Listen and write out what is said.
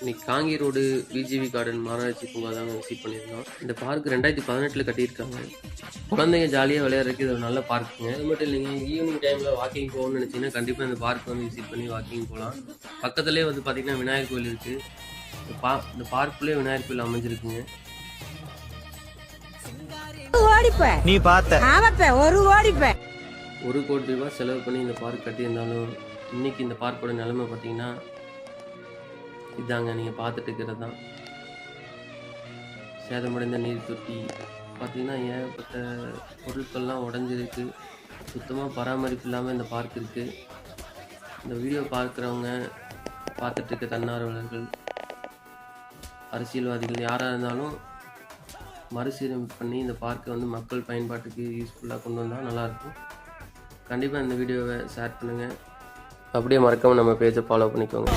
இன்னைக்கு காங்கி road பிஜிவி garden மாநகராட்சி பூங்கா தாங்க விசிட் பண்ணியிருந்தோம். இந்த பார்க் 2018 கட்டியிருக்காங்க. குழந்தைங்க ஜாலியாக விளையாடுறதுக்கு இது ஒரு நல்ல பார்க்குங்க. அது மட்டும் இல்லைங்க, ஈவினிங் டைமில் வாக்கிங் போகணும்னு நினச்சிங்கன்னா கண்டிப்பாக இந்த பார்க் வந்து விசிட் பண்ணி வாக்கிங் போகலாம். பக்கத்துலேயே வந்து பார்த்திங்கன்னா விநாயகர் கோயில் இருக்குது. இந்த பார்க்குள்ளேயே விநாயகர் கோயில் அமைஞ்சிருக்குங்க. நீ பார்த்த ₹1 கோடி செலவு பண்ணி இந்த பார்க் கட்டியிருந்தாலும் இன்னைக்கு இந்த பார்க்கோட நிலைமை பார்த்தீங்கன்னா இதாங்க, நீங்கள் பார்த்துட்டு இருக்கிறது தான். சேதமடைந்த நீர் தொட்டி பார்த்தீங்கன்னா ஏகப்பட்ட பொருட்கள்லாம் உடஞ்சிருக்கு. சுத்தமாக பராமரிப்பு இல்லாமல் இந்த பார்க் இருக்குது. இந்த வீடியோ பார்க்குறவங்க, பார்த்துட்டு இருக்க தன்னார்வலர்கள், அரசியல்வாதிகள் யாராக இருந்தாலும் மறுசீரமைப்பு பண்ணி இந்த பார்க்கை வந்து மக்கள் பயன்பாட்டுக்கு யூஸ்ஃபுல்லாக கொண்டு வந்தால் நல்லாயிருக்கும். கண்டிப்பாக இந்த வீடியோவை ஷேர் பண்ணுங்கள். அப்படியே மறக்காமல் நம்ம பேஜை ஃபாலோ பண்ணிக்கோங்க.